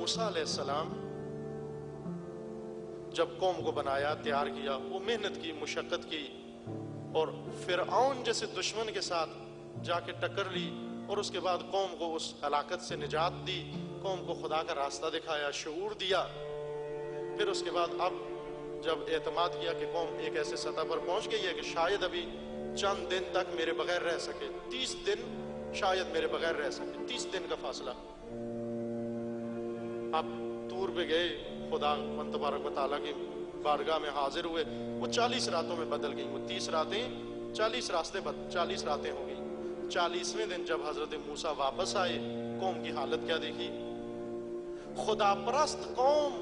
موسیٰ علیہ السلام جب قوم کو بنایا، تیار کیا، وہ محنت کی، مشقت کی، اور فرعون جیسے دشمن کے ساتھ جا کے ٹکر لی، اور اس کے بعد قوم کو اس ہلاکت سے نجات دی، قوم کو خدا کا راستہ دکھایا، شعور دیا. پھر اس کے بعد اب جب اعتماد کیا کہ قوم ایک ایسے سطح پر پہنچ گئی ہے کہ شاید ابھی چند دن تک میرے بغیر رہ سکے، 30 دن شاید میرے بغیر رہ سکے، 30 دن کا فاصلہ. اب طور پہ گئے، خدا من تبارک و تعالیٰ کی بارگاہ میں حاضر ہوئے. وہ 40 راتوں میں بدل گئی، وہ 30 راتیں 40 راتیں ہو گئی. 40ویں دن جب حضرت موسیٰ واپس آئے، قوم کی حالت کیا دیکھی؟ خدا پرست قوم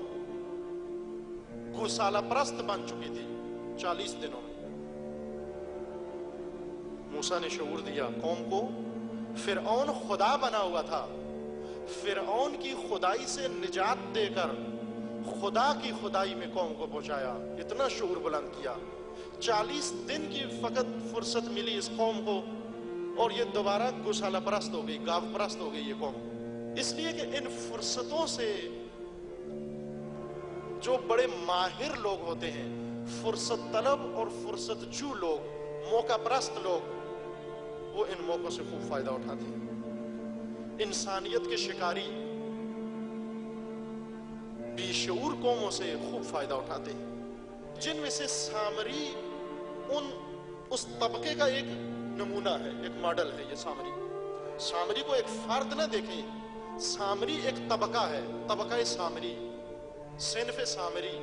گوسالہ پرست بن چکی تھی 40 دنوں میں. موسیٰ نے شعور دیا قوم کو. فرعون خدا بنا ہوا تھا، فرعون کی خدائی سے نجات دے کر خدا کی خدائی میں قوم کو پہنچایا. اتنا شعور بلند کیا. 40 دن کی فقط فرصت ملی اس قوم کو، اور یہ دوبارہ گوسالہ پرست ہو گئی، گاو پرست ہو گئی یہ قوم. اس لیے کہ ان فرصتوں سے جو بڑے ماہر لوگ ہوتے ہیں، فرصت طلب اور فرصت جو لوگ، موقع پرست لوگ، وہ ان موقعوں سے خوب فائدہ اٹھاتے ہیں. انسانیت کے شکاری بے شعور قوموں سے خوب فائدہ اٹھاتے ہیں، جن میں سے سامری اس طبقے کا ایک نمونہ ہے، ایک ماڈل ہے. یہ سامری کو ایک فرد نہ دیکھیں، سامری ایک طبقہ ہے، طبقہ سامری، صنف سامری.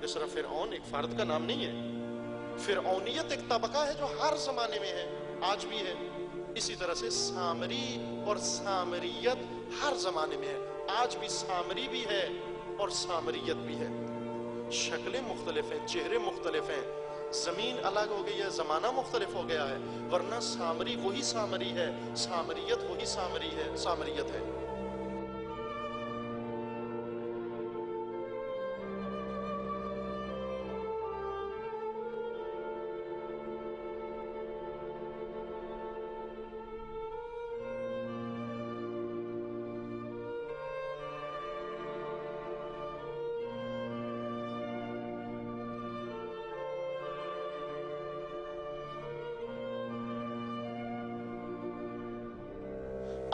اس طرح فرعون ایک فرد کا نام نہیں ہے. فرعونیت ایک طبقہ ہے جو ہر زمانے میں ہے، آج بھی ہے. اسی طرح سے سامری اور سامریت ہر زمانے میں ہے، آج بھی سامری بھی ہے اور سامریت بھی ہے. شکلیں مختلف ہیں، چہرے مختلف ہیں، زمین الگ ہو گئی ہے، زمانہ مختلف ہو گیا ہے، ورنہ سامری وہی سامری ہے، سامریت وہی سامریت ہے.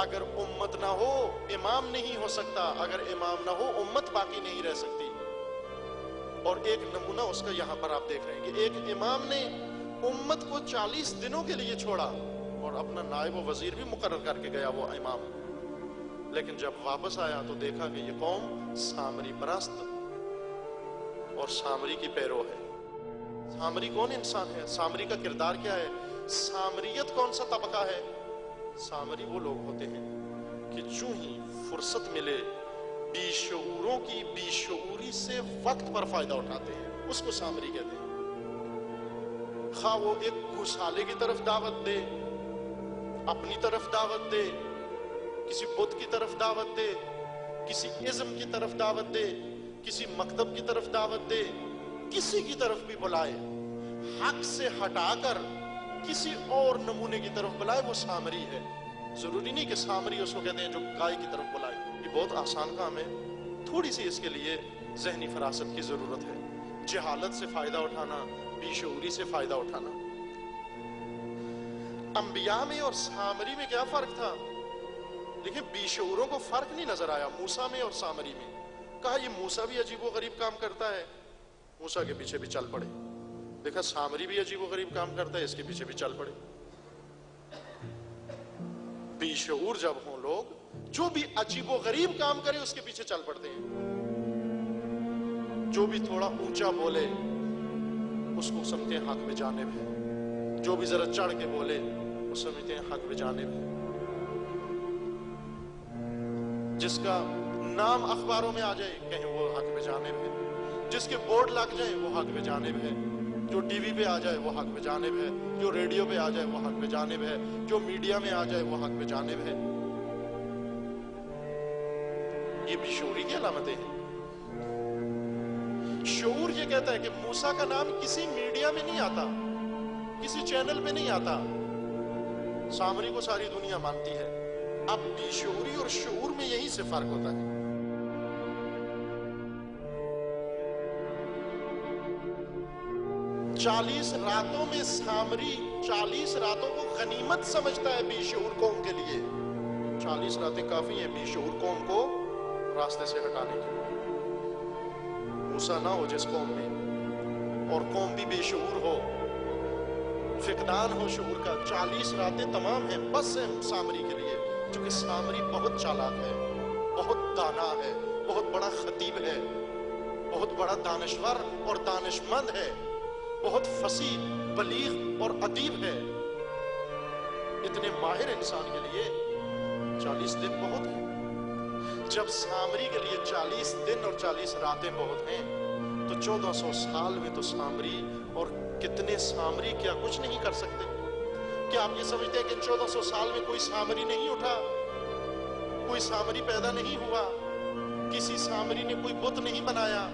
اگر امت نہ ہو امام نہیں ہو سکتا، اگر امام نہ ہو امت باقی نہیں رہ سکتی. اور ایک نمونہ اس کا یہاں پر آپ دیکھ رہے ہیں کہ ایک امام نے امت کو 40 دنوں کے لیے چھوڑا اور اپنا نائب و وزیر بھی مقرر کر کے گیا وہ امام. لیکن جب واپس آیا تو دیکھا کہ یہ قوم سامری پرست اور سامری کی پیرو ہے. سامری کون انسان ہے؟ سامری کا کردار کیا ہے؟ سامریت کون سا طبقہ ہے؟ سامری وہ لوگ ہوتے ہیں کہ جو ہی فرصت ملے بے شعوروں کی بے شعوری سے وقت پر فائدہ اٹھاتے ہیں، اس کو سامری کہتے ہیں. خواہ وہ ایک گوسالے کی طرف دعوت دے، اپنی طرف دعوت دے، کسی بت کی طرف دعوت دے، کسی ازم کی طرف دعوت دے، کسی مکتب کی طرف دعوت دے، کسی کی طرف بھی بلائے، حق سے ہٹا کر کسی اور نمونے کی طرف بلائے، وہ سامری ہے. ضروری نہیں کہ سامری اس کو کہتے ہیں جو گائے کی طرف بلائے. یہ بہت آسان کام ہے، تھوڑی سی اس کے لیے ذہنی فراست کی ضرورت ہے. جہالت سے فائدہ اٹھانا، بے شعوری سے فائدہ اٹھانا. انبیاء میں اور سامری میں کیا فرق تھا؟ دیکھیں، بے شعوروں کو فرق نہیں نظر آیا موسیٰ میں اور سامری میں. کہا یہ موسیٰ بھی عجیب و غریب کام کرتا ہے، موسیٰ کے پیچھے بھی چل پڑے. دیکھا سامری بھی عجیب و غریب کام کرتا ہے، اس کے پیچھے بھی چل پڑے. بے شعور جب ہوں لوگ، جو بھی عجیب و غریب کام کرے اس کے پیچھے چل پڑتے ہیں. جو بھی تھوڑا اونچا بولے اس کو سمجھتے ہیں حق میں جانب ہے، جو بھی ذرا چڑھ کے بولے وہ سمجھتے ہیں حق میں جانب ہے. جس کا نام اخباروں میں آ جائے کہیں وہ حق میں جانب ہے، جس کے بورڈ لگ جائے وہ حق میں جانب ہے، جو ٹی وی پہ آ جائے وہ حق میں جانب ہے، جو ریڈیو پہ آ جائے وہ حق میں جانب ہے، جو میڈیا میں آ جائے وہ حق میں جانب ہے. یہ بھی شعوری کی علامتیں ہیں. شعور یہ کہتا ہے کہ موسیٰ کا نام کسی میڈیا میں نہیں آتا، کسی چینل پہ نہیں آتا، سامری کو ساری دنیا مانتی ہے. اب بے شعوری اور شعور میں یہی سے فرق ہوتا ہے. 40 راتوں میں سامری 40 راتوں کو غنیمت سمجھتا ہے بیشعور قوم کے لیے. 40 راتیں کافی ہیں بیشعور قوم کو راستے سے ہٹانے کے لیے. موسیٰ نہ ہو جس قوم میں, اور قوم بھی بے شعور ہو, فقدان ہو شعور کا. 40 راتیں تمام ہیں بس ہیں سامری کے لیے, چونکہ سامری بہت چالاک ہے, بہت دانا ہے, بہت بڑا خطیب ہے, بہت بڑا دانشور اور دانشمند ہے, بہت فصیح, بلیغ اور ادیب ہے. اتنے ماہر انسان کے لیے 40 دن بہت ہیں. جب سامری کے لیے 40 دن اور 40 راتیں بہت ہیں, تو 1400 سال میں تو سامری, اور کتنے سامری کیا کچھ نہیں کر سکتے؟ کیا آپ یہ سمجھتے ہیں کہ 1400 سال میں کوئی سامری نہیں اٹھا, کوئی سامری پیدا نہیں ہوا, کسی سامری نے کوئی بت نہیں بنایا,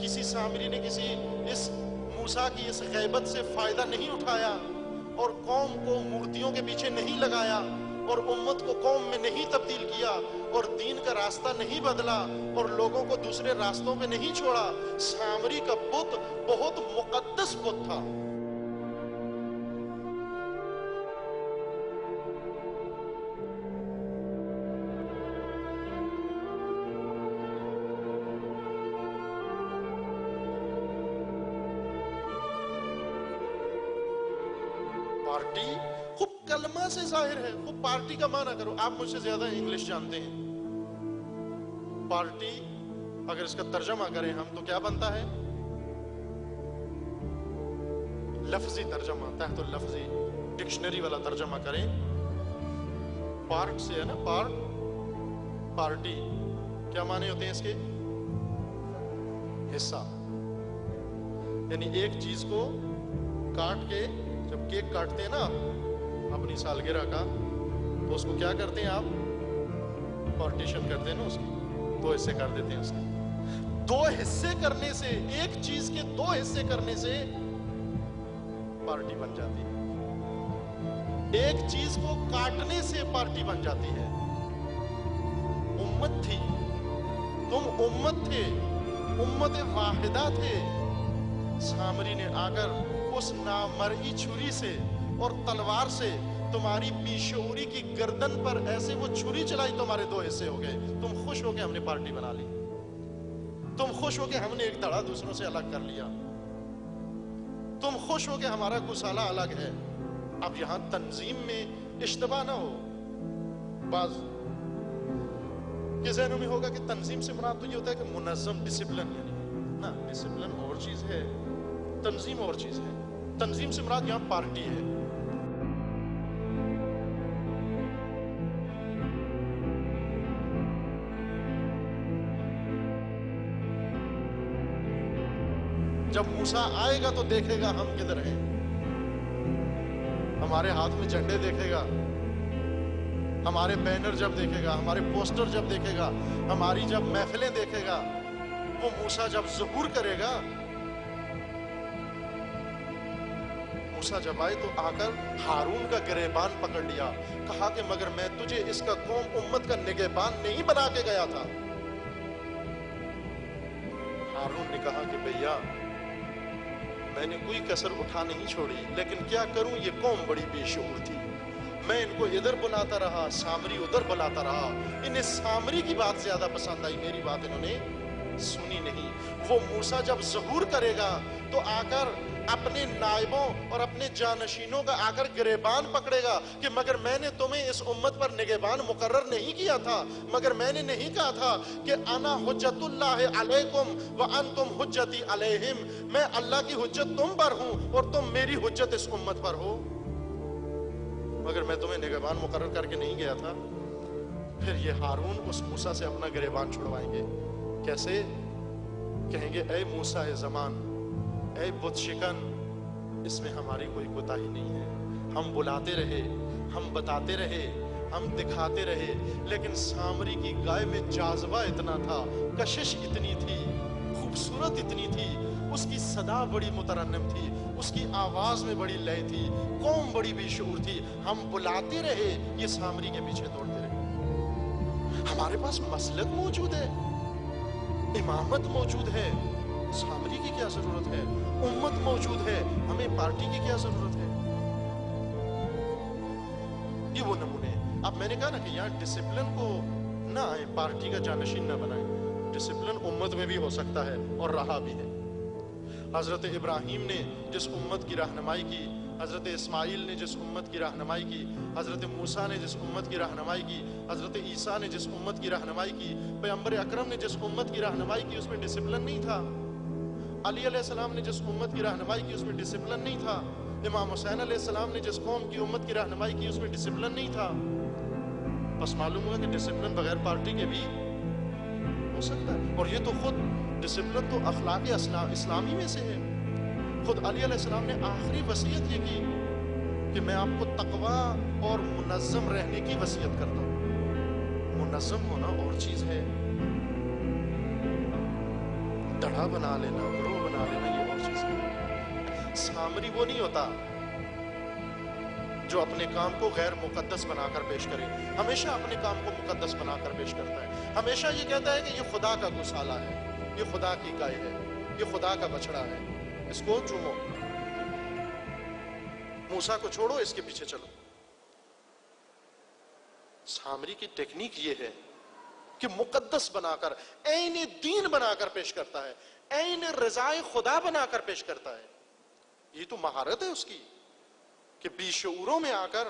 کسی سامری نے کسی اس موسیٰ کی اس غیبت سے فائدہ نہیں اٹھایا, اور قوم کو مورتیوں کے پیچھے نہیں لگایا, اور امت کو قوم میں نہیں تبدیل کیا, اور دین کا راستہ نہیں بدلا, اور لوگوں کو دوسرے راستوں پہ نہیں چھوڑا. سامری کا بت بہت مقدس بت تھا. پارٹی خوب کلمہ سے ظاہر ہے. خوب پارٹی کا معنی کرو. آپ مجھ سے زیادہ انگلش جانتے ہیں. پارٹی اگر اس کا ترجمہ کریں ہم تو کیا بنتا ہے؟ لفظی ترجمہ, تحت اللفظی ڈکشنری والا ترجمہ کریں. پارٹ سے ہے نا, پارٹ, پارٹی کیا معنی ہوتے ہیں اس کے؟ حصہ. یعنی ایک چیز کو کاٹ کے, جب کیک کاٹتے ہیں نا آپ اپنی سالگرہ کا, تو اس کو کیا کرتے ہیں آپ؟ پارٹیشن کرتے ہیں نا, اس کی 2 حصے کر دیتے ہیں. اس کے 2 حصے کرنے سے, ایک چیز کے 2 حصے کرنے سے پارٹی بن جاتی ہے. ایک چیز کو کاٹنے سے پارٹی بن جاتی ہے. امت تھی, تم امت تھے, امت واحدہ تھے. سامری نے آ کر اس نامرئی چھری سے اور تلوار سے تمہاری بیشعوری کی گردن پر ایسے وہ چھری چلائی, تمہارے 2 حصے ہو گئے. تم خوش ہو کے ہم نے پارٹی بنا لی, تم خوش ہو کے ہم نے ایک دھڑا دوسروں سے الگ کر لیا, تم خوش ہو کے ہمارا گسالہ الگ ہے. اب یہاں تنظیم میں اشتباہ نہ ہو. بعض کے ذہنوں میں ہوگا کہ تنظیم سے مراد تو یہ ہوتا ہے کہ منظم, ڈسپلن. یعنی نا, ڈسپلن اور چیز ہے, تنظیم اور چیز ہے. تنظیم سے مراد یہاں پارٹی ہے. جب موسیٰ آئے گا تو دیکھے گا ہم کدھر ہیں. ہمارے ہاتھ میں جھنڈے دیکھے گا, ہمارے بینر جب دیکھے گا, ہمارے پوسٹر جب دیکھے گا, ہماری جب محفلیں دیکھے گا, وہ موسیٰ جب ظہور کرے گا. موسیٰ جب آئے تو آ کر ہارون کا گریبان پکڑ لیا, کہا کہ مگر میں تجھے اس کا قوم امت کا نگہبان نہیں بنا کے گیا تھا. ہارون نے کہا کہ بھیا میں نے کوئی کسر اٹھا نہیں چھوڑی, لیکن کیا کروں, یہ قوم بڑی بے شعور تھی. میں ان کو ادھر بلاتا رہا, سامری ادھر بلاتا رہا. انہیں سامری کی بات زیادہ پسند آئی, میری بات انہوں نے سنی نہیں. وہ موسیٰ جب ظہور کرے گا تو آ کر اپنے نائبوں اور اپنے جانشینوں کا آ کر گریبان پکڑے گا کہ مگر میں نے تمہیں اس امت پر نگہبان مقرر نہیں کیا تھا, مگر میں نے نہیں کہا تھا کہ انا حجت اللہ علیکم وانتم حجتی علیہم, میں اللہ کی حجت تم پر ہوں اور تم میری حجت اس امت پر ہو, مگر میں تمہیں نگہبان مقرر کر کے نہیں گیا تھا. پھر یہ ہارون اس موسیٰ سے اپنا گریبان چھڑوائیں گے. کیسے؟ کہیں گے اے موسیٰ زمان, اے بت شکن, اس میں ہماری کوئی کوتاہی نہیں ہے. ہم بلاتے رہے, ہم بتاتے رہے, ہم دکھاتے رہے, لیکن سامری کی گائے میں جاذبہ اتنا تھا, کشش اتنی تھی, خوبصورت اتنی تھی, اس کی صدا بڑی مترنم تھی, اس کی آواز میں بڑی لے تھی, قوم بڑی بے شعور تھی. ہم بلاتے رہے, یہ سامری کے پیچھے دوڑتے رہے. ہمارے پاس مسلک موجود ہے, امامت موجود ہے, سامری کی کیا ضرورت ہے؟ امت موجود ہے، ہمیں پارٹی کی کیا ضرورت ہے؟ یہ وہ نمونے ہیں. اب میں نے کہا نا کہ یہاں ڈسپلن کو نہ آئے، پارٹی کا جانشین نہ بنائیں. ڈسپلن امت میں بھی ہو سکتا ہے اور رہا بھی ہے. حضرت ابراہیم نے جس امت کی رہنمائی کی، حضرت اسماعیل نے جس امت کی رہنمائی کی، حضرت موسیٰ نے جس امت کی رہنمائی کی، حضرت عیسیٰ نے جس امت کی رہنمائی کی، پیغمبر اکرم نے جس امت کی رہنمائی کی، اس میں ڈسپلن نہیں تھا. علی علیہ السلام نے جس امت کی رہنمائی کی، اس میں ڈسپلن نہیں تھا. امام حسین علیہ السلام نے جس قوم کی امت کی رہنمائی کی، اس میں ڈسپلن نہیں تھا. بس معلوم ہوا کہ ڈسپلن بغیر پارٹی کے بھی ہو سکتا ہے. اور یہ تو خود ڈسپلن تو اخلاق اسلامی میں سے ہے. خود علی علیہ السلام نے آخری وصیت یہ کی کہ میں آپ کو تقوی اور منظم رہنے کی وصیت کرتا ہوں. منظم ہونا اور چیز ہے، دڑھا بنا لینا، گروہ بنا لینا یہ اور چیز ہے. سامری وہ نہیں ہوتا جو اپنے کام کو غیر مقدس بنا کر پیش کرے. ہمیشہ اپنے کام کو مقدس بنا کر پیش کرتا ہے. ہمیشہ یہ کہتا ہے کہ یہ خدا کا گوسالہ ہے، یہ خدا کی گائے ہے، یہ خدا کا بچڑا ہے، اس کو چومو. موسیٰ کو چھوڑو، اس کے پیچھے چلو. سامری کی ٹیکنیک یہ ہے کہ مقدس بنا کر، عین دین بنا کر پیش کرتا ہے، عین رضائے خدا بنا کر پیش کرتا ہے. یہ تو مہارت ہے اس کی کہ بی شعوروں میں آ کر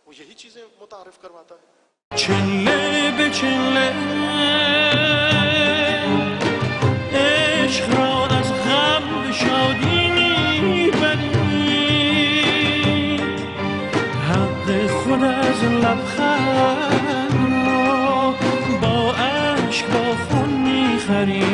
وہ یہی چیزیں متعارف کرواتا ہے. چله به چله عشق را از غم به شادی میبری، حق خود از لبخند را با اشک با خون میخری.